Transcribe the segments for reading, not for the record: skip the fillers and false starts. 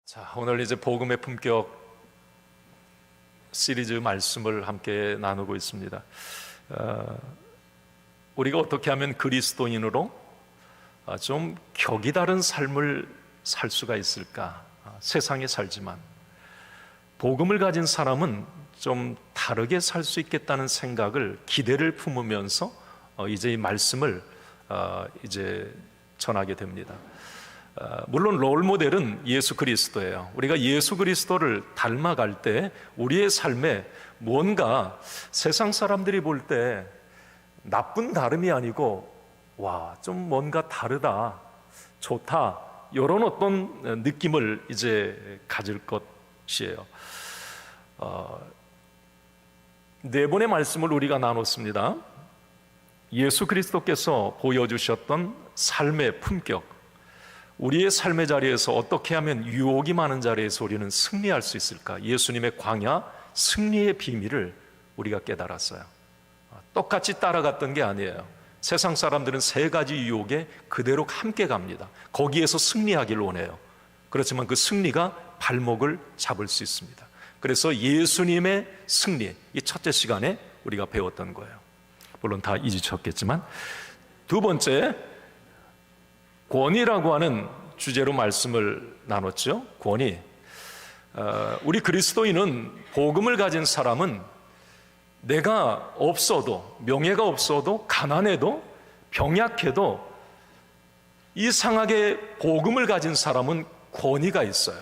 자, 오늘 이제 복음의 품격 시리즈 말씀을 함께 나누고 있습니다. 우리가 어떻게 하면 그리스도인으로 좀 격이 다른 삶을 살 수가 있을까? 세상에 살지만 복음을 가진 사람은 좀 다르게 살 수 있겠다는 생각을, 기대를 품으면서 이제 이 말씀을 이제 전하게 됩니다. 물론 롤모델은 예수 그리스도예요. 우리가 예수 그리스도를 닮아갈 때 우리의 삶에 뭔가 세상 사람들이 볼 때 나쁜 다름이 아니고 와, 좀 뭔가 다르다, 좋다, 이런 어떤 느낌을 이제 가질 것이에요. 네 번의 말씀을 우리가 나눴습니다. 예수 그리스도께서 보여주셨던 삶의 품격, 우리의 삶의 자리에서 어떻게 하면 유혹이 많은 자리에서 우리는 승리할 수 있을까? 예수님의 광야 승리의 비밀을 우리가 깨달았어요. 똑같이 따라갔던 게 아니에요. 세상 사람들은 세 가지 유혹에 그대로 함께 갑니다. 거기에서 승리하길 원해요. 그렇지만 그 승리가 발목을 잡을 수 있습니다. 그래서 예수님의 승리, 이 첫째 시간에 우리가 배웠던 거예요. 물론 다 잊으셨겠지만, 두 번째, 권위라고 하는 주제로 말씀을 나눴죠. 권위. 우리 그리스도인은, 복음을 가진 사람은 내가 없어도, 명예가 없어도, 가난해도, 병약해도 이상하게 복음을 가진 사람은 권위가 있어요.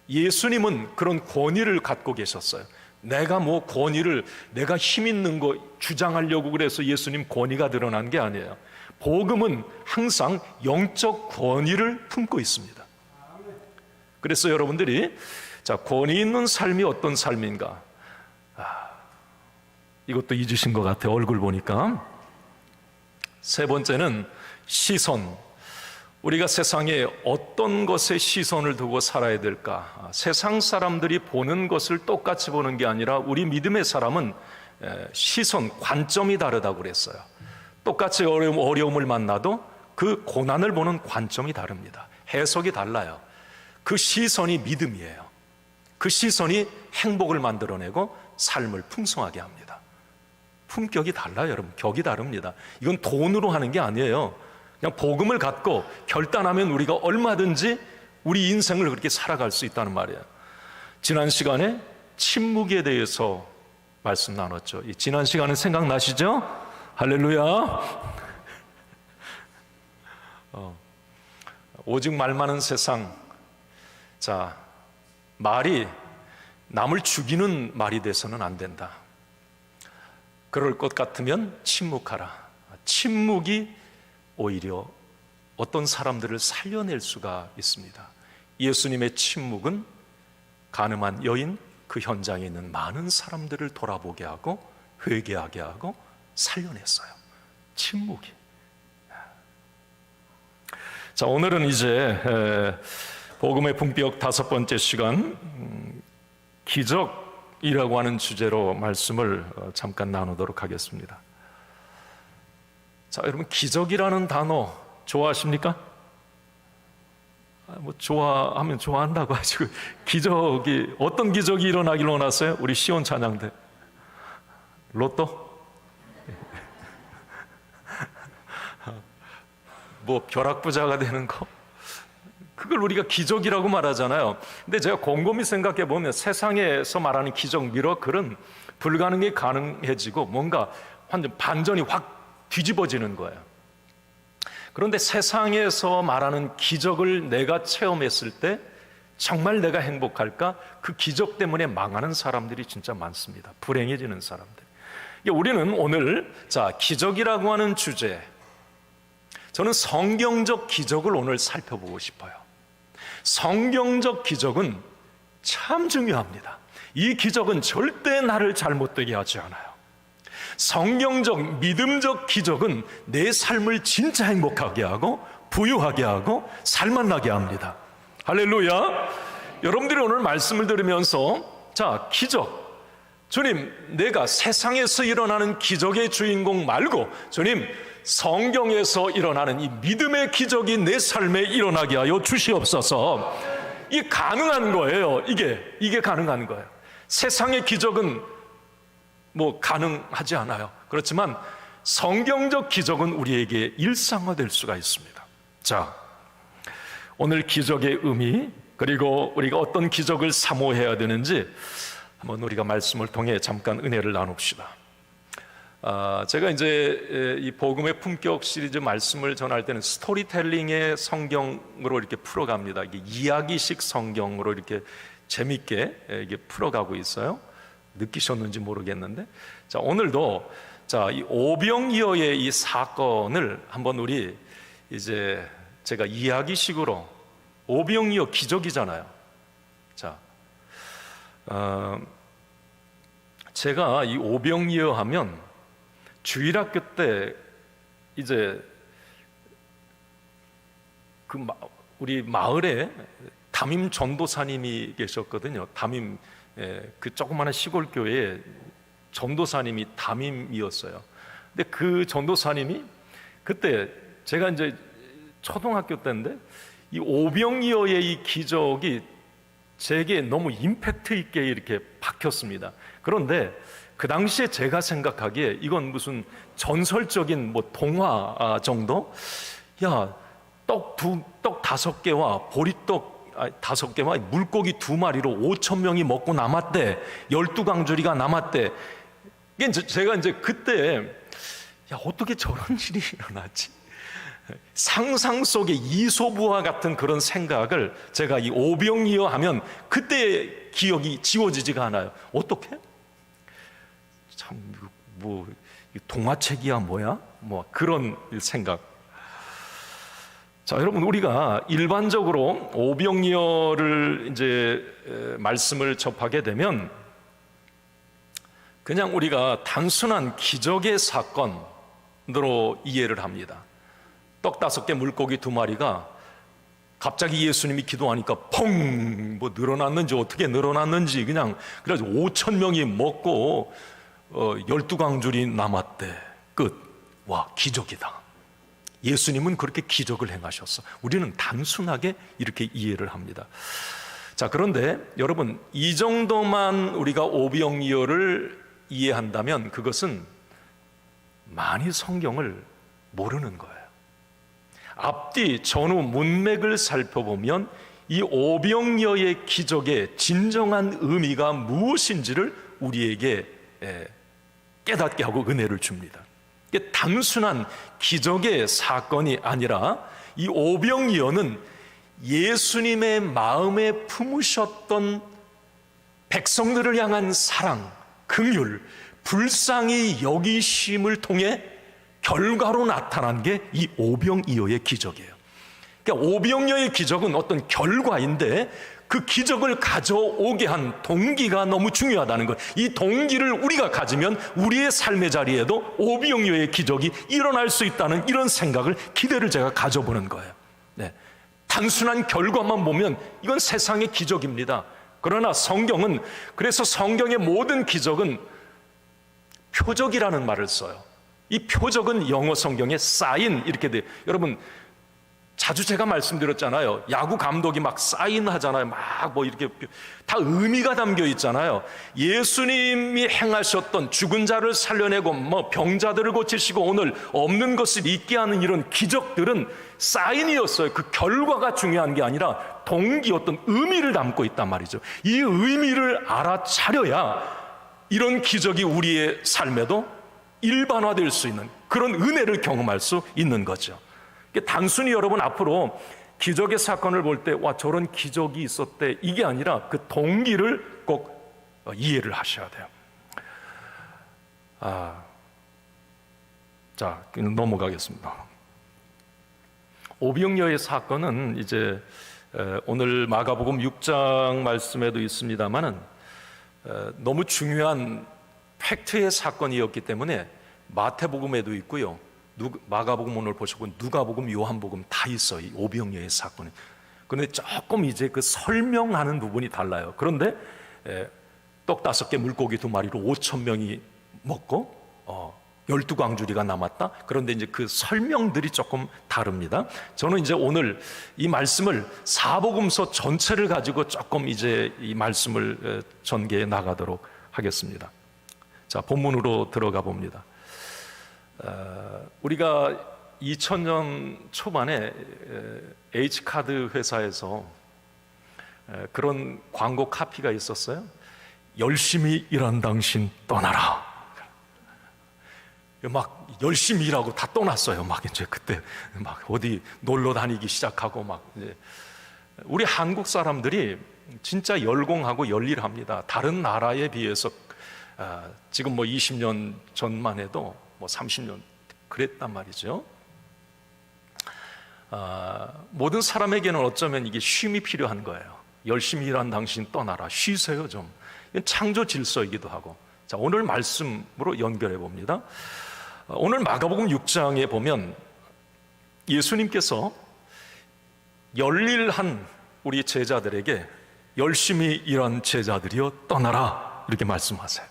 예수님은 그런 권위를 갖고 계셨어요. 내가 뭐 권위를, 내가 힘 있는 거 주장하려고 그래서 예수님 권위가 드러난 게 아니에요. 복음은 항상 영적 권위를 품고 있습니다. 그래서 여러분들이, 자, 권위 있는 삶이 어떤 삶인가? 이것도 잊으신 것 같아요. 얼굴 보니까. 세 번째는 시선. 우리가 세상에 어떤 것에 시선을 두고 살아야 될까? 세상 사람들이 보는 것을 똑같이 보는 게 아니라 우리 믿음의 사람은 시선, 관점이 다르다고 그랬어요. 똑같이 어려움을 만나도 그 고난을 보는 관점이 다릅니다. 해석이 달라요. 그 시선이 믿음이에요. 그 시선이 행복을 만들어내고 삶을 풍성하게 합니다. 품격이 달라요, 여러분. 격이 다릅니다. 이건 돈으로 하는 게 아니에요. 그냥 복음을 갖고 결단하면 우리가 얼마든지 우리 인생을 그렇게 살아갈 수 있다는 말이에요. 지난 시간에 침묵에 대해서 말씀 나눴죠. 이 지난 시간은 생각나시죠? 할렐루야. 오직 말 많은 세상. 자, 말이 남을 죽이는 말이 돼서는 안 된다. 그럴 것 같으면 침묵하라. 침묵이 오히려 어떤 사람들을 살려낼 수가 있습니다. 예수님의 침묵은 간음한 여인, 그 현장에 있는 많은 사람들을 돌아보게 하고 회개하게 하고 살려냈어요. 침묵이. 자, 오늘은 이제 복음의 품격 다섯 번째 시간, 기적이라고 하는 주제로 말씀을 잠깐 나누도록 하겠습니다. 자, 여러분, 기적이라는 단어 좋아하십니까? 뭐 좋아하면 좋아한다고 하시고, 기적이, 어떤 기적이 일어나길 원하세요? 우리 시온 찬양 때 로또? 뭐 벼락부자가 되는 거? 그걸 우리가 기적이라고 말하잖아요. 근데 제가 곰곰이 생각해 보면 세상에서 말하는 기적, 미러클은 불가능이 가능해지고 뭔가 완전 반전이 확 뒤집어지는 거예요. 그런데 세상에서 말하는 기적을 내가 체험했을 때 정말 내가 행복할까? 그 기적 때문에 망하는 사람들이 진짜 많습니다. 불행해지는 사람들. 우리는 오늘, 자, 기적이라고 하는 주제, 저는 성경적 기적을 오늘 살펴보고 싶어요. 성경적 기적은 참 중요합니다. 이 기적은 절대 나를 잘못되게 하지 않아요. 성경적, 믿음적 기적은 내 삶을 진짜 행복하게 하고 부유하게 하고 살만나게 합니다. 할렐루야. 여러분들이 오늘 말씀을 들으면서, 자, 기적, 주님, 내가 세상에서 일어나는 기적의 주인공 말고 주님, 성경에서 일어나는 이 믿음의 기적이 내 삶에 일어나게 하여 주시옵소서. 이게 가능한 거예요. 이게 가능한 거예요. 세상의 기적은 뭐 가능하지 않아요. 그렇지만 성경적 기적은 우리에게 일상화될 수가 있습니다. 자, 오늘 기적의 의미, 그리고 우리가 어떤 기적을 사모해야 되는지 한번 우리가 말씀을 통해 잠깐 은혜를 나눕시다. 제가 이제 이 복음의 품격 시리즈 말씀을 전할 때는 스토리텔링의 성경으로 이렇게 풀어갑니다. 이게 이야기식 성경으로 이렇게 재밌게 이게 풀어가고 있어요. 느끼셨는지 모르겠는데, 자, 오늘도 자, 이 오병이어의 이 사건을 한번 우리 이제 제가 이야기식으로, 오병이어 기적이잖아요. 자, 제가 이 오병이어 하면 주일학교 때 이제 그 우리 마을에 담임 전도사님이 계셨거든요. 담임, 그 조그마한 시골 교회에 전도사님이 담임이었어요. 근데 그 전도사님이 그때 제가 이제 초등학교 때인데 이 오병이어의 이 기적이 제게 너무 임팩트 있게 이렇게 박혔습니다. 그런데 그 당시에 제가 생각하기에 이건 무슨 전설적인 뭐 동화 정도? 야, 떡 5개와 보리떡 5개와 물고기 2마리로 5,000명이 먹고 남았대. 12강줄이가 남았대. 이게 제가 이제 그때 야, 어떻게 저런 일이 일어났지? 상상 속의 이솝우와 같은 그런 생각을 제가 이 오병이어 하면 그때의 기억이 지워지지가 않아요. 어떻게? 참, 뭐 동화책이야 뭐야? 뭐 그런 생각. 자, 여러분, 우리가 일반적으로 오병이어를 이제 말씀을 접하게 되면 그냥 우리가 단순한 기적의 사건으로 이해를 합니다. 떡 5개, 물고기 2마리가 갑자기 예수님이 기도하니까 펑! 뭐 늘어났는지 어떻게 늘어났는지 그냥 그래가지고 5,000명이 먹고 12강줄이 남았대. 끝. 와, 기적이다. 예수님은 그렇게 기적을 행하셨어. 우리는 단순하게 이렇게 이해를 합니다. 자, 그런데 여러분, 이 정도만 우리가 오병이어를 이해한다면 그것은 많이 성경을 모르는 거예요. 앞뒤 전후 문맥을 살펴보면 이 오병이어의 기적의 진정한 의미가 무엇인지를 우리에게 깨닫게 하고 은혜를 줍니다. 이게 단순한 기적의 사건이 아니라 이 오병이어는 예수님의 마음에 품으셨던 백성들을 향한 사랑, 긍휼, 불쌍히 여기심을 통해 결과로 나타난 게 이 오병이어의 기적이에요. 그러니까 오병이어의 기적은 어떤 결과인데 그 기적을 가져오게 한 동기가 너무 중요하다는 거예요. 이 동기를 우리가 가지면 우리의 삶의 자리에도 오병이어의 기적이 일어날 수 있다는 이런 생각을, 기대를 제가 가져보는 거예요. 네. 단순한 결과만 보면 이건 세상의 기적입니다. 그러나 성경은, 그래서 성경의 모든 기적은 표적이라는 말을 써요. 이 표적은 영어 성경에 사인 이렇게 돼요. 여러분, 자주 제가 말씀드렸잖아요. 야구 감독이 막 사인하잖아요. 막 뭐 이렇게 다 의미가 담겨 있잖아요. 예수님이 행하셨던, 죽은 자를 살려내고 뭐 병자들을 고치시고 오늘 없는 것을 있게 하는 이런 기적들은 사인이었어요. 그 결과가 중요한 게 아니라 동기, 어떤 의미를 담고 있단 말이죠. 이 의미를 알아차려야 이런 기적이 우리의 삶에도 일반화될 수 있는 그런 은혜를 경험할 수 있는 거죠. 단순히 여러분 앞으로 기적의 사건을 볼 때 와, 저런 기적이 있었대, 이게 아니라 그 동기를 꼭 이해를 하셔야 돼요. 자, 넘어가겠습니다. 오병이어의 사건은 이제 오늘 마가복음 6장 말씀에도 있습니다만은 너무 중요한 팩트의 사건이었기 때문에 마태복음에도 있고요, 마가복음 오늘 보시고 누가복음, 요한복음 다 있어, 이 오병이어의 사건은. 그런데 조금 이제 그 설명하는 부분이 달라요. 그런데 떡 5개, 물고기 2마리로 5,000명이 먹고 12광주리가 남았다. 그런데 이제 그 설명들이 조금 다릅니다. 저는 이제 오늘 이 말씀을 사복음서 전체를 가지고 조금 이제 이 말씀을 전개해 나가도록 하겠습니다. 자, 본문으로 들어가 봅니다. 우리가 2000년 초반에 H카드 회사에서 그런 광고 카피가 있었어요. 열심히 일한 당신 떠나라. 막 열심히 일하고 다 떠났어요. 막 이제 그때 막 어디 놀러 다니기 시작하고 막 이제 우리 한국 사람들이 진짜 열공하고 열일합니다. 다른 나라에 비해서 지금 뭐 20년 전만 해도 뭐 30년 그랬단 말이죠. 모든 사람에게는 어쩌면 이게 쉼이 필요한 거예요. 열심히 일한 당신 떠나라. 쉬세요 좀. 이건 창조 질서이기도 하고. 자, 오늘 말씀으로 연결해 봅니다. 오늘 마가복음 6장에 보면 예수님께서 열일한 우리 제자들에게 열심히 일한 제자들이여 떠나라 이렇게 말씀하세요.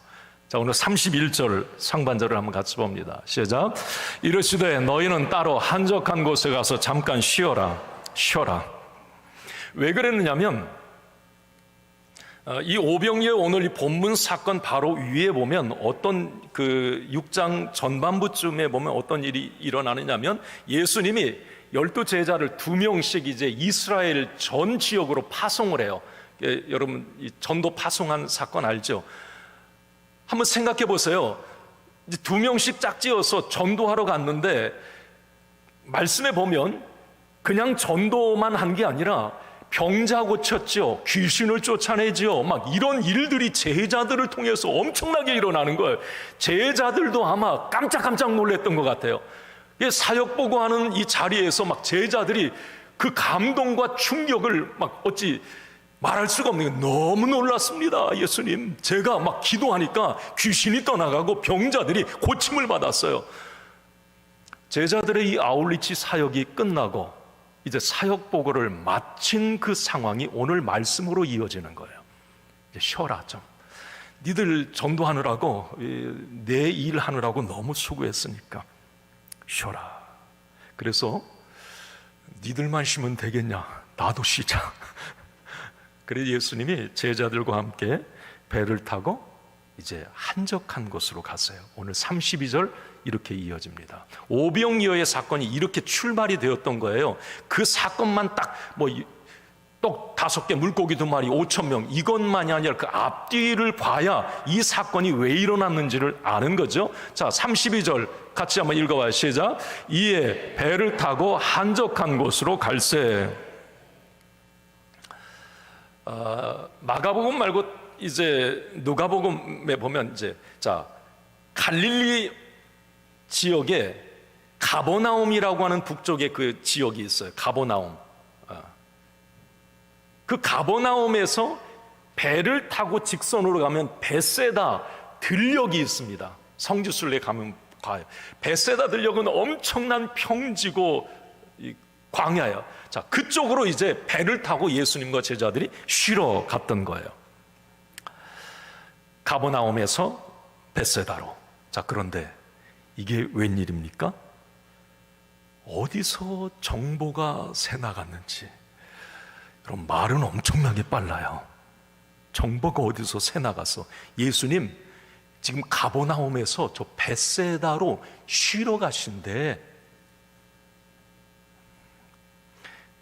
자, 오늘 31절 상반절을 한번 같이 봅니다. 시작. 이르시되 너희는 따로 한적한 곳에 가서 잠깐 쉬어라. 왜 그랬느냐면 이 오병이어 오늘 이 본문 사건 바로 위에 보면 어떤 그 6장 전반부쯤에 보면 어떤 일이 일어나느냐면 예수님이 12제자를 2명씩 이제 이스라엘 전 지역으로 파송을 해요. 여러분 이 전도 파송한 사건 알죠? 한번 생각해 보세요. 이제 2명씩 짝지어서 전도하러 갔는데 말씀에 보면 그냥 전도만 한 게 아니라 병자 고쳤죠. 귀신을 쫓아내죠. 막 이런 일들이 제자들을 통해서 엄청나게 일어나는 거예요. 제자들도 아마 깜짝깜짝 놀랐던 것 같아요. 사역 보고하는 이 자리에서 막 제자들이 그 감동과 충격을 막 어찌 말할 수가 없는 게 너무 놀랐습니다. 예수님, 제가 막 기도하니까 귀신이 떠나가고 병자들이 고침을 받았어요. 제자들의 이 아울리치 사역이 끝나고 이제 사역 보고를 마친 그 상황이 오늘 말씀으로 이어지는 거예요. 이제 쉬어라 좀. 니들 전도하느라고 내 일 하느라고 너무 수고했으니까 쉬어라. 그래서 니들만 쉬면 되겠냐? 나도 쉬자. 그래서 예수님이 제자들과 함께 배를 타고 이제 한적한 곳으로 갔어요. 오늘 32절 이렇게 이어집니다. 오병이어의 사건이 이렇게 출발이 되었던 거예요. 그 사건만 딱 뭐 떡 5개, 물고기 2마리, 5,000명 이것만이 아니라 그 앞뒤를 봐야 이 사건이 왜 일어났는지를 아는 거죠. 자, 32절 같이 한번 읽어봐요. 시작. 이에 배를 타고 한적한 곳으로 갈새. 마가복음 말고 이제 누가복음에 보면 이제 자 갈릴리 지역에 가버나움이라고 하는 북쪽에 그 지역이 있어요. 가버나움. 그 가버나움에서 배를 타고 직선으로 가면 베세다 들녘이 있습니다. 성지순례 가면 가요. 베세다 들녘은 엄청난 평지고 광야예요. 자, 그쪽으로 이제 배를 타고 예수님과 제자들이 쉬러 갔던 거예요. 가버나움에서 베세다로. 자, 그런데 이게 웬일입니까? 어디서 정보가 새 나갔는지. 그럼 말은 엄청나게 빨라요. 정보가 어디서 새 나가서 예수님 지금 가버나움에서 저 베세다로 쉬러 가신대.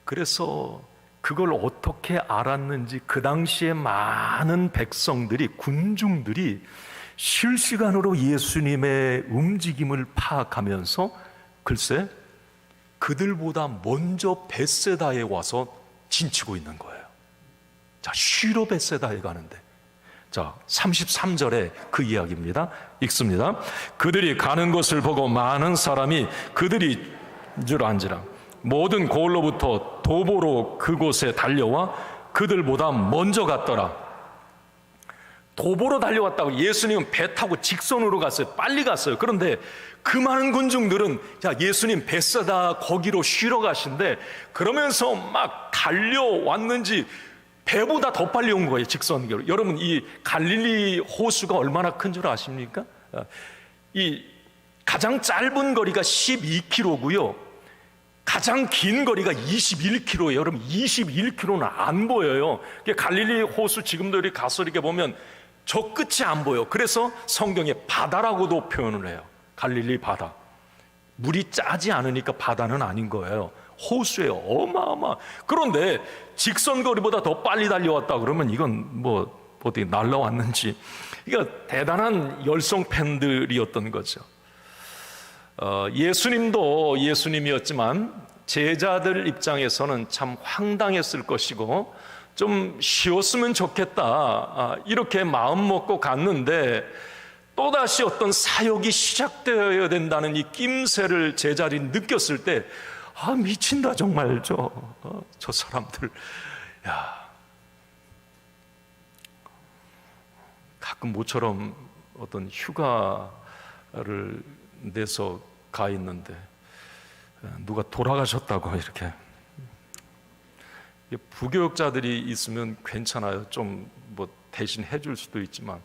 그래서 그걸 어떻게 알았는지 그 당시에 많은 백성들이, 군중들이 실시간으로 예수님의 움직임을 파악하면서 글쎄 그들보다 먼저 베세다에 와서 진치고 있는 거예요. 자, 쉬러 베세다에 가는데, 자 33절에 그 이야기입니다. 읽습니다. 그들이 가는 것을 보고 많은 사람이 그들이 줄 안지라 모든 고을로부터 도보로 그곳에 달려와 그들보다 먼저 갔더라. 도보로 달려왔다고. 예수님은 배 타고 직선으로 갔어요. 빨리 갔어요. 그런데 그 많은 군중들은 자 예수님 베세다 거기로 쉬러 가신데 그러면서 막 달려왔는지 배보다 더 빨리 온 거예요. 직선으로. 여러분 이 갈릴리 호수가 얼마나 큰 줄 아십니까? 이 가장 짧은 거리가 12km고요. 가장 긴 거리가 21km예요. 여러분 21km는 안 보여요. 갈릴리 호수 지금도 이렇게 가서 이렇게 보면 저 끝이 안 보여. 그래서 성경에 바다라고도 표현을 해요. 갈릴리 바다. 물이 짜지 않으니까 바다는 아닌 거예요. 호수예요. 어마어마. 그런데 직선 거리보다 더 빨리 달려왔다 그러면 이건 뭐 어떻게 날라왔는지, 이거 대단한 열성 팬들이었던 거죠. 예수님도 예수님이었지만 제자들 입장에서는 참 황당했을 것이고 좀 쉬었으면 좋겠다 이렇게 마음 먹고 갔는데, 또다시 어떤 사역이 시작되어야 된다는 이 낌새를 제자들이 느꼈을 때, 미친다 정말 저 사람들. 가끔 모처럼 어떤 휴가를 내서 가 있는데 누가 돌아가셨다고 이렇게. 부교육자들이 있으면 괜찮아요. 좀 뭐 대신 해줄 수도 있지만,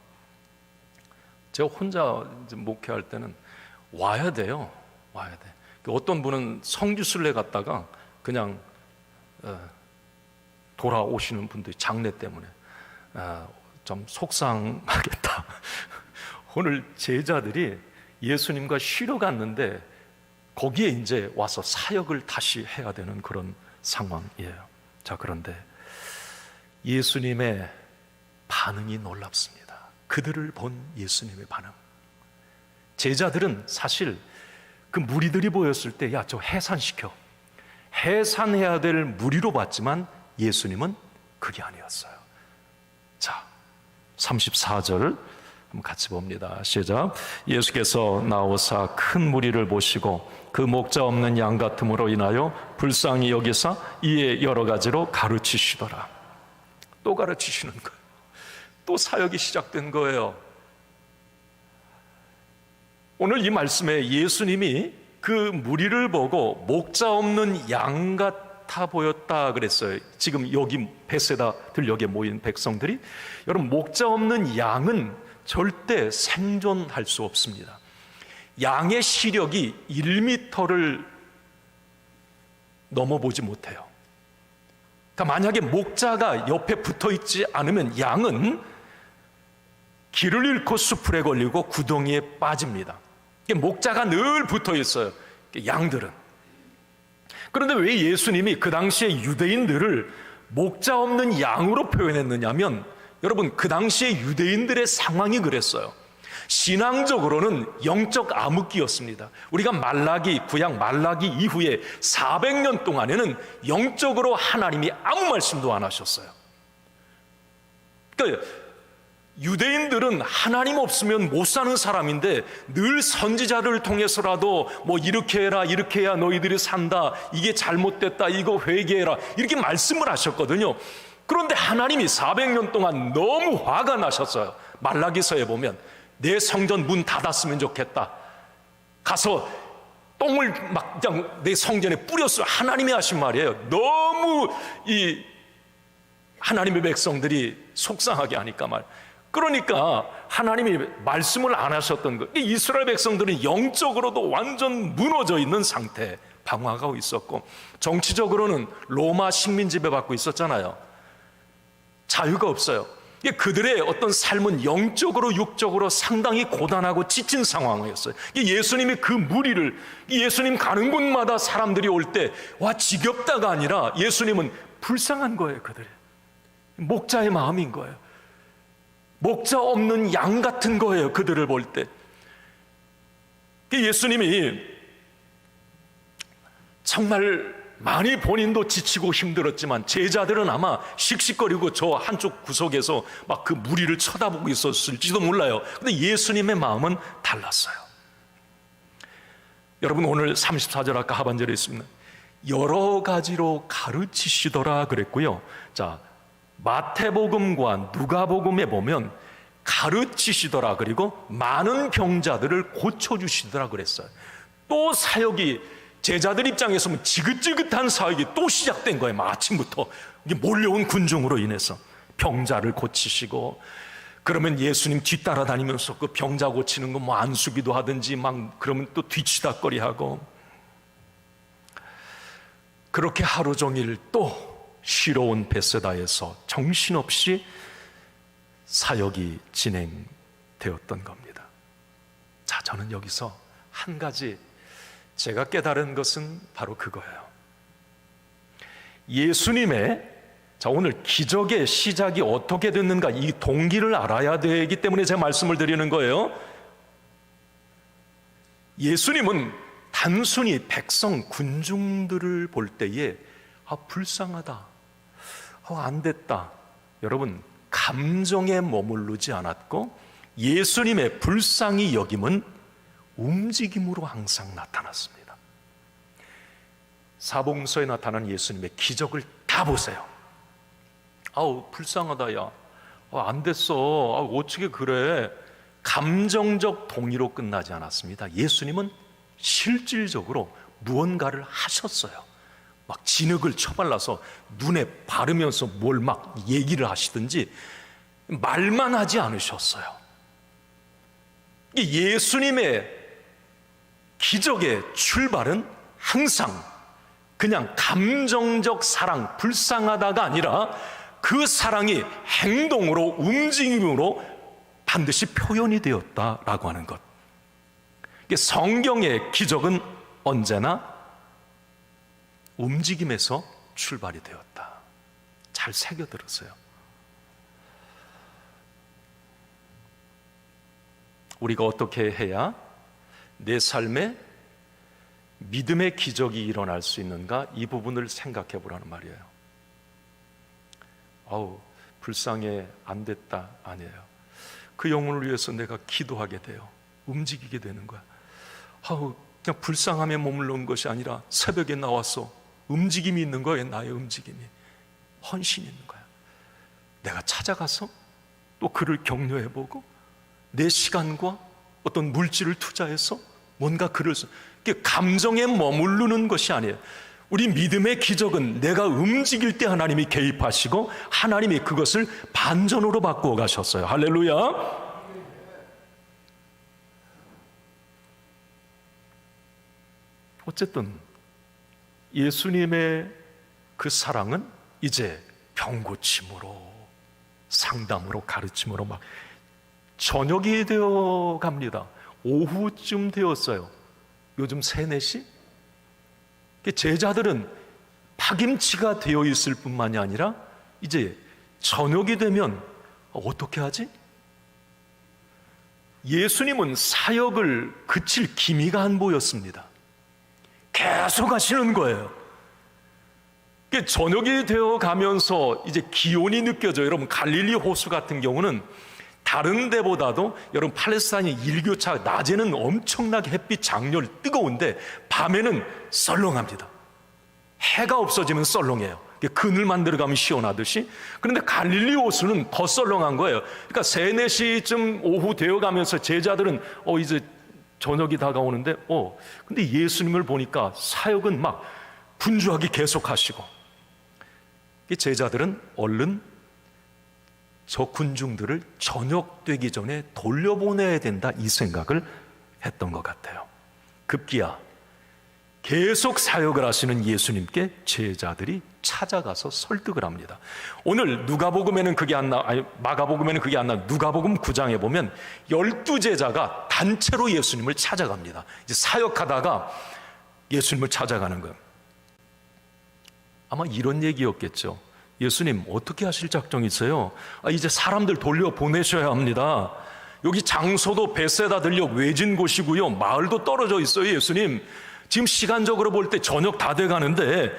제가 혼자 이제 목회할 때는 와야 돼요. 와야 돼. 어떤 분은 성지순례 갔다가 그냥 돌아오시는 분들이 장례 때문에 좀 속상하겠다. 오늘 제자들이 예수님과 쉬러 갔는데 거기에 이제 와서 사역을 다시 해야 되는 그런 상황이에요. 자, 그런데 예수님의 반응이 놀랍습니다. 그들을 본 예수님의 반응. 제자들은 사실 그 무리들이 보였을 때, 야, 저 해산시켜, 해산해야 될 무리로 봤지만 예수님은 그게 아니었어요. 자, 34절 한번 같이 봅니다. 시작. 예수께서 나오사 큰 무리를 보시고 그 목자 없는 양 같음으로 인하여 불쌍히 여기사 이에 여러 가지로 가르치시더라. 또 가르치시는 거예요. 또 사역이 시작된 거예요. 오늘 이 말씀에 예수님이 그 무리를 보고 목자 없는 양 같아 보였다 그랬어요. 지금 여기 베세다 들녘에 모인 백성들이, 여러분, 목자 없는 양은 절대 생존할 수 없습니다. 양의 시력이 1m를 넘어보지 못해요. 그러니까 만약에 목자가 옆에 붙어 있지 않으면 양은 길을 잃고 수풀에 걸리고 구덩이에 빠집니다. 목자가 늘 붙어 있어요, 양들은. 그런데 왜 예수님이 그 당시에 유대인들을 목자 없는 양으로 표현했느냐면, 여러분, 그 당시에 유대인들의 상황이 그랬어요. 신앙적으로는 영적 암흑기였습니다. 우리가 구약 말라기 이후에 400년 동안에는 영적으로 하나님이 아무 말씀도 안 하셨어요. 그러니까 유대인들은 하나님 없으면 못 사는 사람인데 늘 선지자를 통해서라도 뭐 이렇게 해라, 이렇게 해야 너희들이 산다, 이게 잘못됐다, 이거 회개해라, 이렇게 말씀을 하셨거든요. 그런데 하나님이 400년 동안 너무 화가 나셨어요. 말라기서에 보면 내 성전 문 닫았으면 좋겠다, 가서 똥을 막 그냥 내 성전에 뿌렸어요. 하나님이 하신 말이에요. 너무 이 하나님의 백성들이 속상하게 하니까 말. 그러니까 하나님이 말씀을 안 하셨던 거. 이스라엘 백성들은 영적으로도 완전 무너져 있는 상태, 방황하고 있었고, 정치적으로는 로마 식민 지배받고 있었잖아요. 자유가 없어요. 그들의 어떤 삶은 영적으로 육적으로 상당히 고단하고 지친 상황이었어요. 예수님이 그 무리를, 예수님 가는 곳마다 사람들이 올 때 와 지겹다가 아니라 예수님은 불쌍한 거예요. 그들이 목자의 마음인 거예요. 목자 없는 양 같은 거예요. 그들을 볼 때 예수님이 정말 많이 본인도 지치고 힘들었지만 제자들은 아마 씩씩거리고 저 한쪽 구석에서 막 그 무리를 쳐다보고 있었을지도 몰라요. 근데 예수님의 마음은 달랐어요. 여러분, 오늘 34절 아까 하반절에 있습니다. 여러 가지로 가르치시더라 그랬고요. 자, 마태복음과 누가복음에 보면 가르치시더라, 그리고 많은 병자들을 고쳐주시더라 그랬어요. 또 사역이, 제자들 입장에서 지긋지긋한 사역이 또 시작된 거예요. 아침부터 몰려온 군중으로 인해서 병자를 고치시고, 그러면 예수님 뒤따라다니면서 그 병자 고치는 거 뭐 안수기도 하든지 막 그러면 또 뒤치다거리하고, 그렇게 하루 종일 또 쉬러 온 베세다에서 정신없이 사역이 진행되었던 겁니다. 자, 저는 여기서 한 가지 제가 깨달은 것은 바로 그거예요. 예수님의, 자, 오늘 기적의 시작이 어떻게 됐는가, 이 동기를 알아야 되기 때문에 제가 말씀을 드리는 거예요. 예수님은 단순히 백성, 군중들을 볼 때에 불쌍하다, 안 됐다, 여러분, 감정에 머무르지 않았고 예수님의 불쌍히 여김은 움직임으로 항상 나타났습니다. 사복음서에 나타난 예수님의 기적을 다 보세요. 불쌍하다, 야, 안 됐어, 어떻게 그래, 감정적 동의로 끝나지 않았습니다. 예수님은 실질적으로 무언가를 하셨어요. 막 진흙을 쳐발라서 눈에 바르면서 뭘 막 얘기를 하시든지 말만 하지 않으셨어요. 예수님의 기적의 출발은 항상 그냥 감정적 사랑, 불쌍하다가 아니라 그 사랑이 행동으로, 움직임으로 반드시 표현이 되었다라고 하는 것. 성경의 기적은 언제나 움직임에서 출발이 되었다. 잘 새겨들었어요. 우리가 어떻게 해야 내 삶에 믿음의 기적이 일어날 수 있는가, 이 부분을 생각해 보라는 말이에요. 불쌍해, 안 됐다, 아니에요. 그 영혼을 위해서 내가 기도하게 돼요. 움직이게 되는 거야. 그냥 불쌍함에 머물러온 것이 아니라 새벽에 나와서 움직임이 있는 거예요. 나의 움직임이, 헌신이 있는 거야. 내가 찾아가서 또 그를 격려해보고 내 시간과 어떤 물질을 투자해서 뭔가 그를, 감정에 머무르는 것이 아니에요. 우리 믿음의 기적은 내가 움직일 때 하나님이 개입하시고 하나님이 그것을 반전으로 바꾸어 가셨어요. 할렐루야. 어쨌든 예수님의 그 사랑은 이제 병고침으로, 상담으로, 가르침으로 막 저녁이 되어 갑니다. 오후쯤 되었어요. 요즘 3, 4시? 제자들은 파김치가 되어 있을 뿐만이 아니라 이제 저녁이 되면 어떻게 하지? 예수님은 사역을 그칠 기미가 안 보였습니다. 계속 하시는 거예요. 저녁이 되어 가면서 이제 기온이 느껴져요. 여러분, 갈릴리 호수 같은 경우는 다른 데보다도, 여러분, 팔레스타인이 일교차, 낮에는 엄청나게 햇빛 장렬 뜨거운데 밤에는 썰렁합니다. 해가 없어지면 썰렁해요. 그늘만 들어가면 시원하듯이. 그런데 갈릴리 호수는 더 썰렁한 거예요. 그러니까 3, 4시쯤 오후 되어 가면서 제자들은 이제 저녁이 다가오는데 근데 예수님을 보니까 사역은 막 분주하게 계속하시고, 제자들은 얼른 저 군중들을 저녁 되기 전에 돌려보내야 된다, 이 생각을 했던 것 같아요. 급기야 계속 사역을 하시는 예수님께 제자들이 찾아가서 설득을 합니다. 오늘 누가복음에는 그게 안 나, 마가복음에는 그게 안 나. 누가복음 9장에 보면 12제자가 단체로 예수님을 찾아갑니다. 이제 사역하다가 예수님을 찾아가는 거예요. 아마 이런 얘기였겠죠. 예수님, 어떻게 하실 작정이세요? 이제 사람들 돌려보내셔야 합니다. 여기 장소도 베세다 들녘 외진 곳이고요, 마을도 떨어져 있어요. 예수님, 지금 시간적으로 볼 때 저녁 다 돼가는데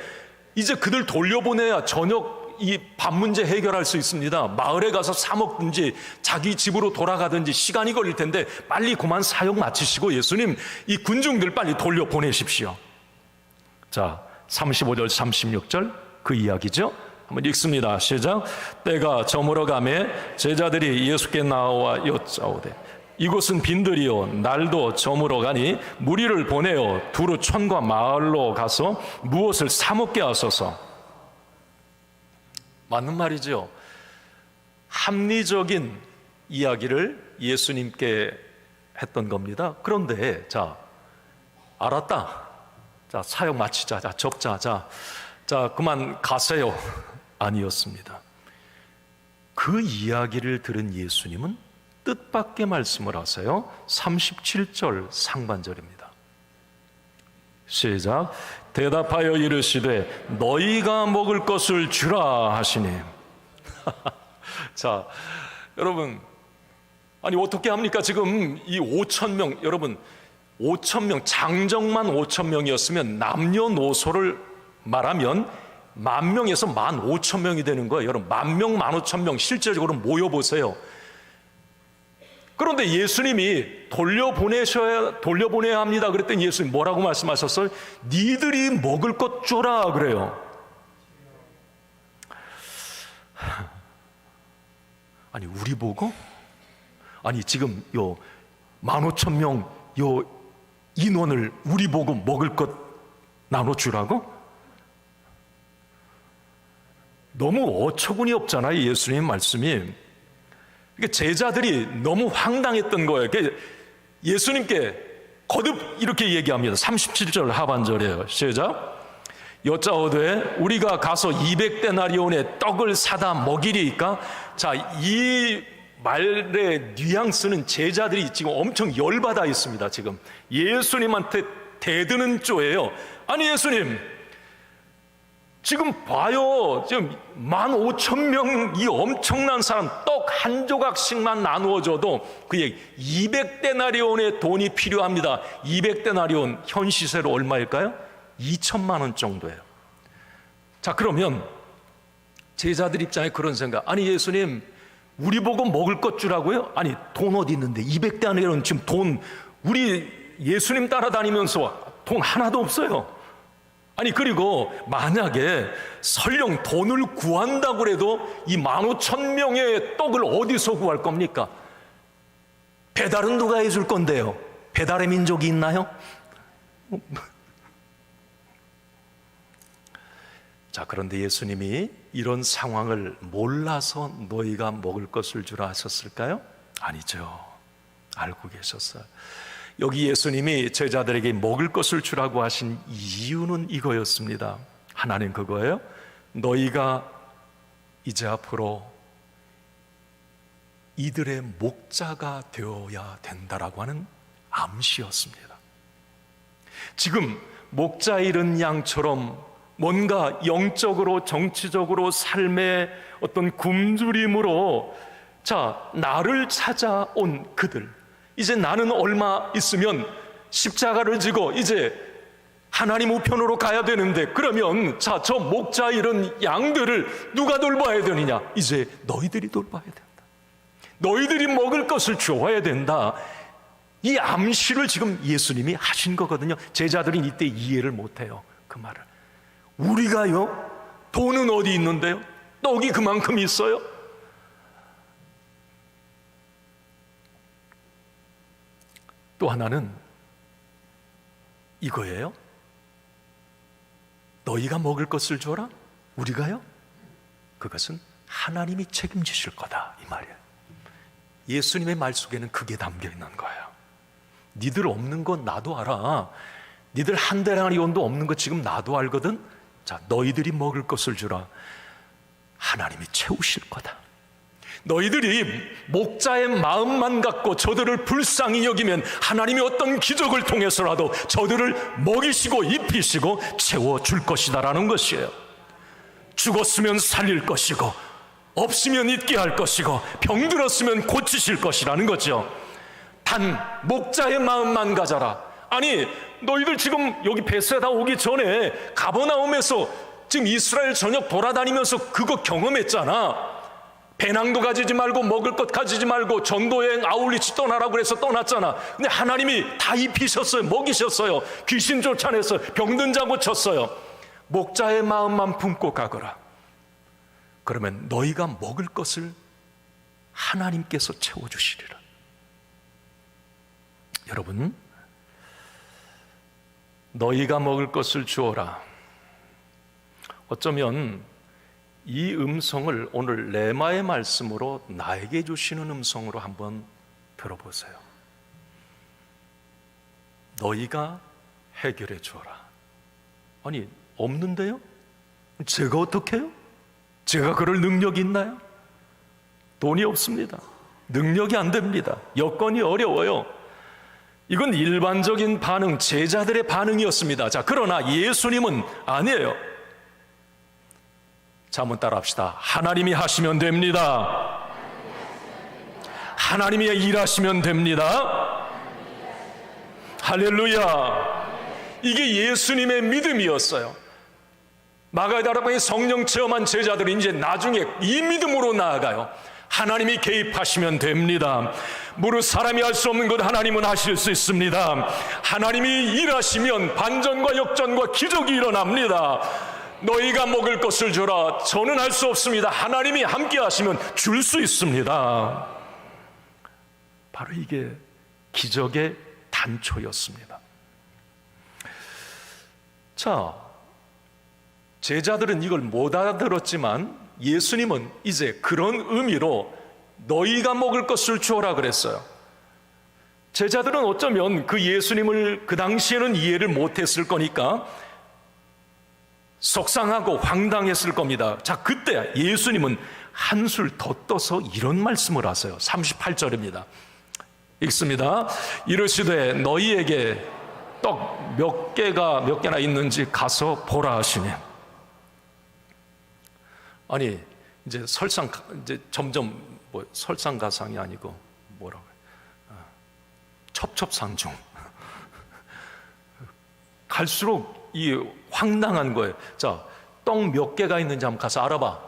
이제 그들 돌려보내야 저녁 이 밥 문제 해결할 수 있습니다. 마을에 가서 사 먹든지 자기 집으로 돌아가든지 시간이 걸릴 텐데 빨리 그만 사역 마치시고 예수님, 이 군중들 빨리 돌려보내십시오. 자, 35절 36절 그 이야기죠. 한번 읽습니다. 시작. 때가 저물어 가매 제자들이 예수께 나와 여짜오되, 이곳은 빈들이요 날도 저물어 가니 무리를 보내어 두루 촌과 마을로 가서 무엇을 사 먹게 하소서. 맞는 말이죠. 합리적인 이야기를 예수님께 했던 겁니다. 그런데 자, 알았다. 자, 사역 마치자. 자, 적자. 자, 그만 가세요. 아니었습니다. 그 이야기를 들은 예수님은 뜻밖의 말씀을 하세요. 37절 상반절입니다. 시작. 대답하여 이르시되 너희가 먹을 것을 주라 하시니. 자, 여러분, 아니 어떻게 합니까? 지금 이 5천 명, 여러분 5천 명, 장정만 5천 명이었으면 남녀노소를 말하면 10,000명에서 15,000명이 되는 거예요. 여러분 10,000명, 15,000명 실제적으로 모여보세요. 그런데 예수님이 돌려보내야 합니다. 그랬더니 예수님 뭐라고 말씀하셨어요? 니들이 먹을 것 줘라 그래요. 아니 우리 보고? 아니 지금 요 15,000명 요 인원을 우리 보고 먹을 것 나눠주라고? 너무 어처구니 없잖아요, 예수님 말씀이. 제자들이 너무 황당했던 거예요. 예수님께 거듭 이렇게 얘기합니다. 37절 하반절이에요. 시작. 여짜오되 우리가 가서 200데나리온의 떡을 사다 먹이리이까? 자, 이 말의 뉘앙스는 제자들이 지금 엄청 열받아 있습니다. 지금 예수님한테 대드는 쪼예요. 아니 예수님, 지금 봐요. 지금 15,000명 이 엄청난 사람 떡 한 조각씩만 나누어줘도 그게 200데나리온의 돈이 필요합니다. 200데나리온 현 시세로 얼마일까요? 2천만 원 정도예요. 자, 그러면 제자들 입장에 그런 생각. 아니 예수님, 우리 보고 먹을 것 주라고요? 아니 돈 어디 있는데 200데나리온 지금 돈, 우리 예수님 따라다니면서 돈 하나도 없어요. 아니 그리고 만약에 설령 돈을 구한다고 해도 이 15,000명의 떡을 어디서 구할 겁니까? 배달은 누가 해줄 건데요? 배달의 민족이 있나요? 자, 그런데 예수님이 이런 상황을 몰라서 너희가 먹을 것을 주라 하셨을까요? 아니죠. 알고 계셨어요. 여기 예수님이 제자들에게 먹을 것을 주라고 하신 이유는 이거였습니다. 하나는 그거예요. 너희가 이제 앞으로 이들의 목자가 되어야 된다라고 하는 암시였습니다. 지금 목자 잃은 양처럼 뭔가 영적으로 정치적으로 삶의 어떤 굶주림으로 자, 나를 찾아온 그들, 이제 나는 얼마 있으면 십자가를 지고 이제 하나님 우편으로 가야 되는데, 그러면 자, 저 목자 잃은 양들을 누가 돌봐야 되느냐? 이제 너희들이 돌봐야 된다. 너희들이 먹을 것을 주어야 된다. 이 암시를 지금 예수님이 하신 거거든요. 제자들은 이때 이해를 못해요. 그 말을. 우리가요? 돈은 어디 있는데요? 떡이 그만큼 있어요? 또 하나는 이거예요. 너희가 먹을 것을 줘라? 우리가요? 그것은 하나님이 책임지실 거다, 이 말이에요. 예수님의 말 속에는 그게 담겨 있는 거예요. 니들 없는 건 나도 알아. 니들 한 데나리온도 없는 거 지금 나도 알거든. 자, 너희들이 먹을 것을 주라. 하나님이 채우실 거다. 너희들이 목자의 마음만 갖고 저들을 불쌍히 여기면 하나님이 어떤 기적을 통해서라도 저들을 먹이시고 입히시고 채워줄 것이다라는 것이에요. 죽었으면 살릴 것이고 없으면 있게 할 것이고 병들었으면 고치실 것이라는 거죠. 단 목자의 마음만 가져라. 아니 너희들 지금 여기 베세다 오기 전에 가버나움에서 지금 이스라엘 전역 돌아다니면서 그거 경험했잖아. 배낭도 가지지 말고 먹을 것 가지지 말고 전도여행 아울리치 떠나라고 해서 떠났잖아. 근데 하나님이 다 입히셨어요. 먹이셨어요. 귀신 쫓아냈어요. 병든 자 고쳤어요. 목자의 마음만 품고 가거라. 그러면 너희가 먹을 것을 하나님께서 채워주시리라. 여러분, 너희가 먹을 것을 주어라. 어쩌면 이 음성을 오늘 레마의 말씀으로 나에게 주시는 음성으로 한번 들어보세요. 너희가 해결해 주어라. 아니, 없는데요? 제가 어떻게 해요? 제가 그럴 능력이 있나요? 돈이 없습니다. 능력이 안 됩니다. 여건이 어려워요. 이건 일반적인 반응, 제자들의 반응이었습니다. 자, 그러나 예수님은 아니에요. 자, 한번 따라합시다. 하나님이 하시면 됩니다. 하나님이 일하시면 됩니다. 할렐루야. 이게 예수님의 믿음이었어요. 마가다락방에 성령 체험한 제자들이 이제 나중에 이 믿음으로 나아가요. 하나님이 개입하시면 됩니다. 무릇 사람이 할 수 없는 것 하나님은 하실 수 있습니다. 하나님이 일하시면 반전과 역전과 기적이 일어납니다. 너희가 먹을 것을 주라. 저는 할 수 없습니다. 하나님이 함께 하시면 줄 수 있습니다. 바로 이게 기적의 단초였습니다. 자, 제자들은 이걸 못 알아들었지만 예수님은 이제 그런 의미로 너희가 먹을 것을 주어라 그랬어요. 제자들은 어쩌면 그 예수님을 그 당시에는 이해를 못했을 거니까 속상하고 황당했을 겁니다. 자, 그때 예수님은 한술 더 떠서 이런 말씀을 하세요. 38절입니다. 읽습니다. 이르시되 너희에게 떡 몇 개나 있는지 가서 보라 하시니. 아니, 이제 점점 설상가상이 아니고 뭐라고 첩첩산중. 갈수록 이 황당한 거예요. 자, 떡 몇 개가 있는지 한번 가서 알아봐.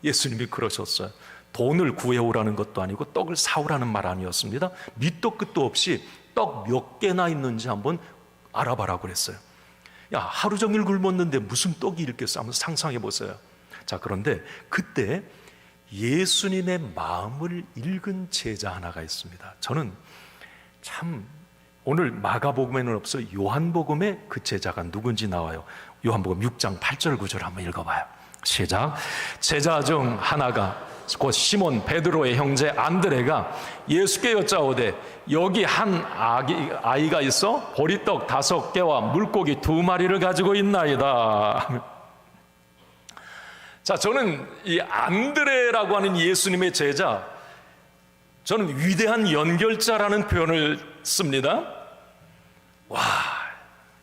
예수님이 그러셨어요. 돈을 구해오라는 것도 아니고 떡을 사오라는 말 아니었습니다. 밑도 끝도 없이 떡 몇 개나 있는지 한번 알아봐라고 그랬어요. 야, 하루 종일 굶었는데 무슨 떡이 있겠어? 한번 상상해 보세요. 자, 그런데 그때 예수님의 마음을 읽은 제자 하나가 있습니다. 저는 참 오늘 마가복음에는 없어 요한복음에 그 제자가 누군지 나와요. 요한복음 6장 8절 9절 한번 읽어봐요. 시작. 제자 중 하나가 곧 시몬 베드로의 형제 안드레가 예수께 여짜오되 여기 한 아이가 있어 보리떡 5개와 물고기 2마리를 가지고 있나이다. 자, 저는 이 안드레라고 하는 예수님의 제자, 저는 위대한 연결자라는 표현을 씁니다. 와,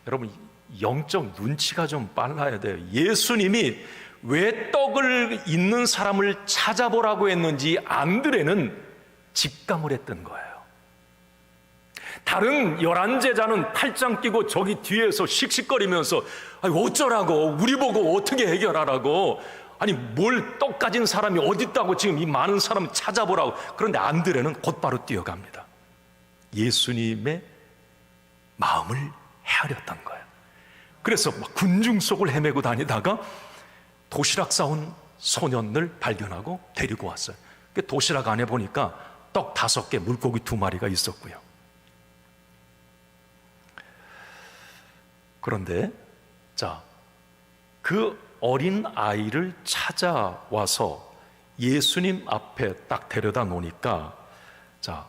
여러분 영적 눈치가 좀 빨라야 돼요. 예수님이 왜 떡을 있는 사람을 찾아보라고 했는지 안드레는 직감을 했던 거예요. 다른 11제자는 팔짱 끼고 저기 뒤에서 씩씩거리면서 아니 어쩌라고, 우리 보고 어떻게 해결하라고, 아니 뭘 떡 가진 사람이 어디 있다고 지금 이 많은 사람을 찾아보라고. 그런데 안드레는 곧바로 뛰어갑니다. 예수님의 마음을 헤아렸던 거예요. 그래서 막 군중 속을 헤매고 다니다가 도시락 싸온 소년을 발견하고 데리고 왔어요. 도시락 안에 보니까 떡 5개, 물고기 2마리가 있었고요. 그런데 자, 그 어린 아이를 찾아와서 예수님 앞에 딱 데려다 놓으니까, 자,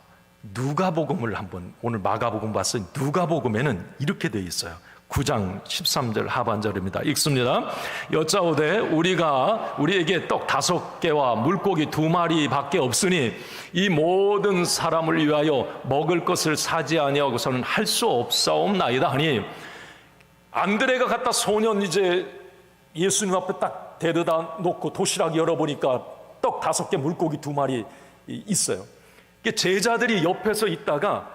누가복음을 한번, 오늘 마가복음 봤어요. 누가복음에는 이렇게 돼 있어요. 9장 13절 하반절입니다. 읽습니다. 여짜오되 우리에게 떡 5개와 물고기 2마리 밖에 없으니 이 모든 사람을 위하여 먹을 것을 사지 아니하고서는 할 수 없사옵나이다 하니, 안드레가 갔다 소년 이제 예수님 앞에 딱 데려다 놓고 도시락 열어보니까 떡 5개, 물고기 2마리 있어요. 제자들이 옆에서 있다가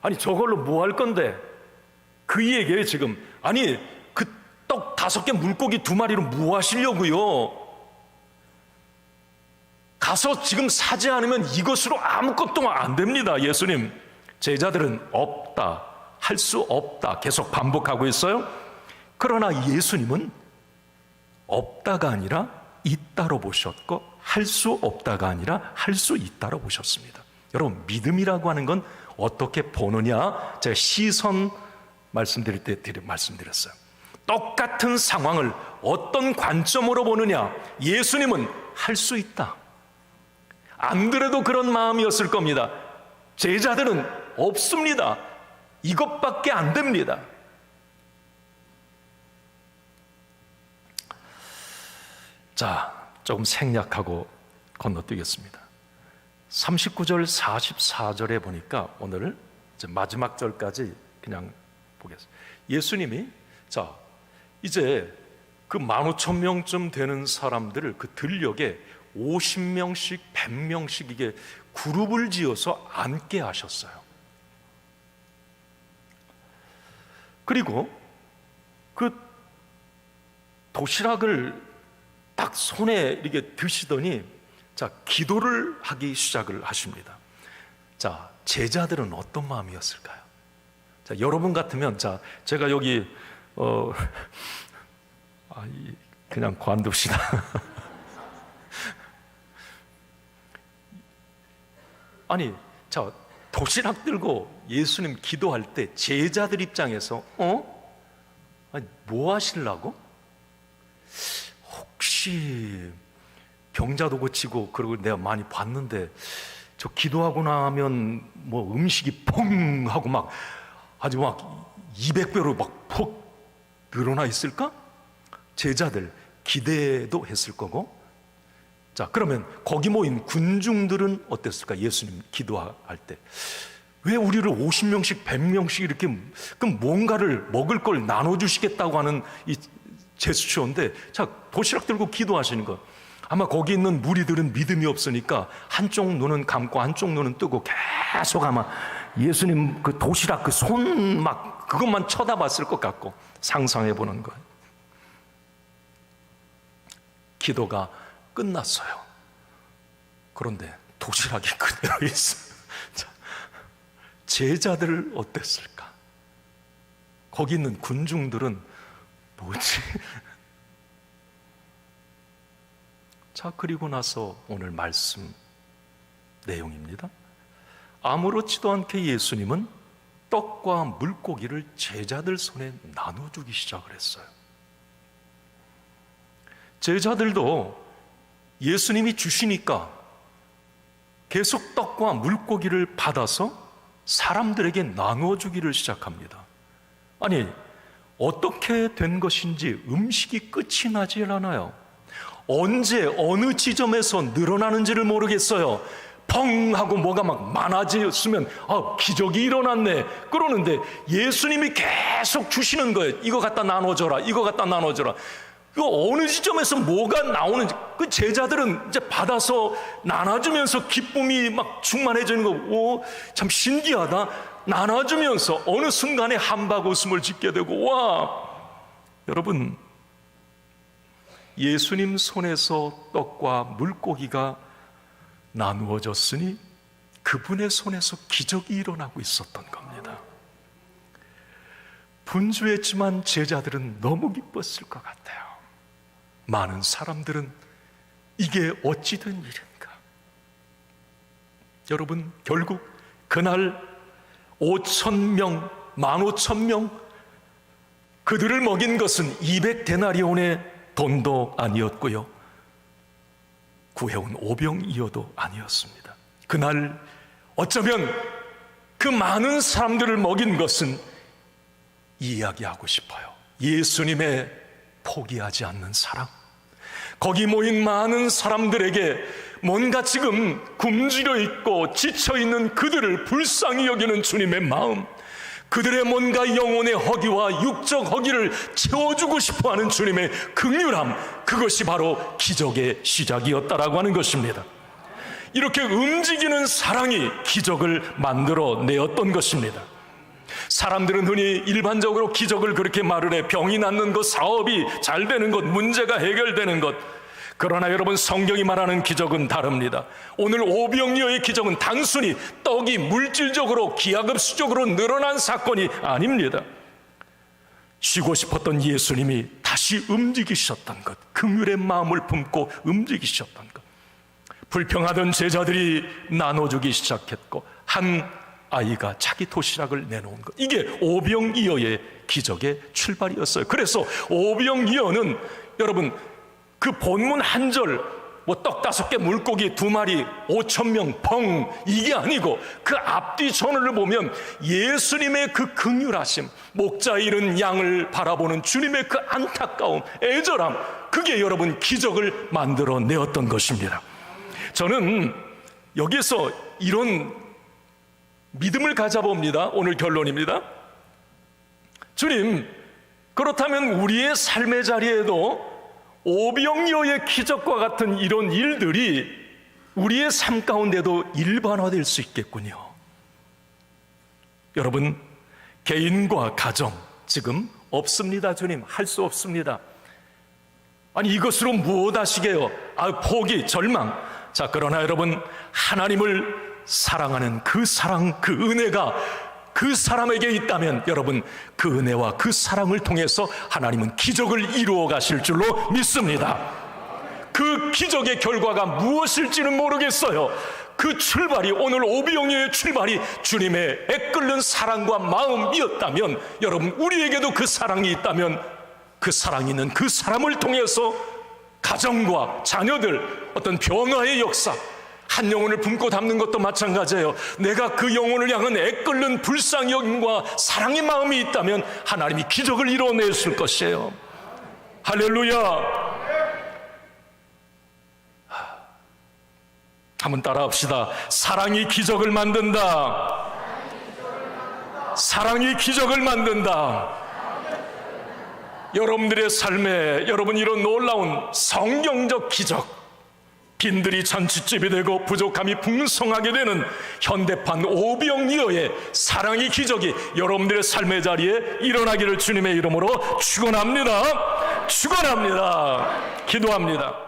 아니 저걸로 뭐 할 건데, 그 얘기예요 지금. 아니 그 떡 5개, 물고기 2마리로 뭐 하시려고요? 가서 지금 사지 않으면 이것으로 아무것도 안 됩니다. 예수님. 제자들은 없다, 할 수 없다 계속 반복하고 있어요. 그러나 예수님은 없다가 아니라 있다로 보셨고, 할 수 없다가 아니라 할 수 있다로 보셨습니다. 여러분, 믿음이라고 하는 건 어떻게 보느냐, 제가 시선 말씀드릴 때 말씀드렸어요. 똑같은 상황을 어떤 관점으로 보느냐? 예수님은 할 수 있다. 안드레도 그런 마음이었을 겁니다. 제자들은 없습니다. 이것밖에 안 됩니다. 자, 조금 생략하고 건너뛰겠습니다. 39절, 44절에 보니까 오늘 이제 마지막 절까지 그냥 보겠습니다. 예수님이 자, 이제 그 15,000명쯤 되는 사람들을 그 들녘에 50명씩, 100명씩 이게 그룹을 지어서 앉게 하셨어요. 그리고 그 도시락을 딱 손에 이렇게 드시더니 자, 기도를 하기 시작을 하십니다. 자, 제자들은 어떤 마음이었을까요? 자, 여러분 같으면 자, 제가 여기 그냥 관둡시다. 아니, 자, 도시락 들고 예수님 기도할 때 제자들 입장에서 아니, 뭐 하시려고? 혹시 병자도 고치고 그러고 내가 많이 봤는데 저 기도하고 나면 뭐 음식이 펑 하고 막 아주 막 200배로 막 푹 늘어나 있을까? 제자들 기대도 했을 거고. 자, 그러면 거기 모인 군중들은 어땠을까? 예수님 기도할 때 왜 우리를 50명씩 100명씩 이렇게 그럼 뭔가를 먹을 걸 나눠주시겠다고 하는 이 제스처인데, 자, 도시락 들고 기도하시는 거 아마 거기 있는 무리들은 믿음이 없으니까 한쪽 눈은 감고 한쪽 눈은 뜨고 계속 아마 예수님 그 도시락 그 손 막 그것만 쳐다봤을 것 같고 상상해 보는 거예요. 기도가 끝났어요. 그런데 도시락이 그대로 있어요. 자, 제자들 어땠을까? 거기 있는 군중들은 뭐지? 자, 그리고 나서 오늘 말씀 내용입니다. 아무렇지도 않게 예수님은 떡과 물고기를 제자들 손에 나눠주기 시작을 했어요. 제자들도 예수님이 주시니까 계속 떡과 물고기를 받아서 사람들에게 나눠주기를 시작합니다. 아니, 어떻게 된 것인지 음식이 끝이 나질 않아요. 언제 어느 지점에서 늘어나는지를 모르겠어요. 펑 하고 뭐가 막 많아졌으면 기적이 일어났네 그러는데 예수님이 계속 주시는 거예요. 이거 갖다 나눠줘라, 이거 갖다 나눠줘라. 그 어느 지점에서 뭐가 나오는지 그 제자들은 이제 받아서 나눠주면서 기쁨이 막 충만해지는 거, 오, 참 신기하다. 나눠주면서 어느 순간에 한박 웃음을 짓게 되고, 와, 여러분, 예수님 손에서 떡과 물고기가 나누어졌으니 그분의 손에서 기적이 일어나고 있었던 겁니다. 분주했지만 제자들은 너무 기뻤을 것 같아요. 많은 사람들은 이게 어찌 된 일인가? 여러분, 결국 그날 5,000명, 15,000명 그들을 먹인 것은 200데나리온의 돈도 아니었고요, 구해온 오병이어도 아니었습니다. 그날 어쩌면 그 많은 사람들을 먹인 것은 이야기하고 싶어요. 예수님의 포기하지 않는 사랑. 거기 모인 많은 사람들에게 뭔가 지금 굶주려 있고 지쳐 있는 그들을 불쌍히 여기는 주님의 마음, 그들의 뭔가 영혼의 허기와 육적 허기를 채워주고 싶어하는 주님의 긍휼함, 그것이 바로 기적의 시작이었다라고 하는 것입니다. 이렇게 움직이는 사랑이 기적을 만들어 내었던 것입니다. 사람들은 흔히 일반적으로 기적을 그렇게 말을 해. 병이 낫는 것, 사업이 잘 되는 것, 문제가 해결되는 것. 그러나 여러분, 성경이 말하는 기적은 다릅니다. 오늘 오병이어의 기적은 단순히 떡이 물질적으로 기하급수적으로 늘어난 사건이 아닙니다. 쉬고 싶었던 예수님이 다시 움직이셨던 것, 긍휼의 마음을 품고 움직이셨던 것, 불평하던 제자들이 나눠주기 시작했고 한 아이가 자기 도시락을 내놓은 것, 이게 오병이어의 기적의 출발이었어요. 그래서 오병이어는 여러분, 그 본문 한 절, 뭐 떡 5개, 물고기 2마리, 5,000명, 펑, 이게 아니고 그 앞뒤 전후를 보면 예수님의 그 긍휼하심, 목자 잃은 양을 바라보는 주님의 그 안타까움, 애절함, 그게 여러분 기적을 만들어내었던 것입니다. 저는 여기서 이런 믿음을 가져봅니다. 오늘 결론입니다. 주님, 그렇다면 우리의 삶의 자리에도 오병이어의 기적과 같은 이런 일들이 우리의 삶 가운데도 일반화될 수 있겠군요. 여러분, 개인과 가정 지금 없습니다. 주님, 할 수 없습니다. 아니, 이것으로 무엇 하시게요? 포기, 절망. 자, 그러나 여러분, 하나님을 사랑하는 그 사랑, 그 은혜가 그 사람에게 있다면 여러분, 그 은혜와 그 사랑을 통해서 하나님은 기적을 이루어 가실 줄로 믿습니다. 그 기적의 결과가 무엇일지는 모르겠어요. 그 출발이, 오늘 오병이어의 출발이 주님의 애끓는 사랑과 마음이었다면, 여러분, 우리에게도 그 사랑이 있다면 그 사랑이 있는 그 사람을 통해서 가정과 자녀들, 어떤 변화의 역사, 한 영혼을 품고 담는 것도 마찬가지예요. 내가 그 영혼을 향한 애끓는 불쌍히 여김과 사랑의 마음이 있다면 하나님이 기적을 이뤄내실 것이에요. 할렐루야. 한번 따라합시다. 사랑이 기적을 만든다. 사랑이 기적을 만든다. 여러분들의 삶에 여러분 이런 놀라운 성경적 기적, 빈들이 잔치집이 되고 부족함이 풍성하게 되는 현대판 오병이어의 사랑의 기적이 여러분들의 삶의 자리에 일어나기를 주님의 이름으로 축원합니다. 축원합니다. 기도합니다.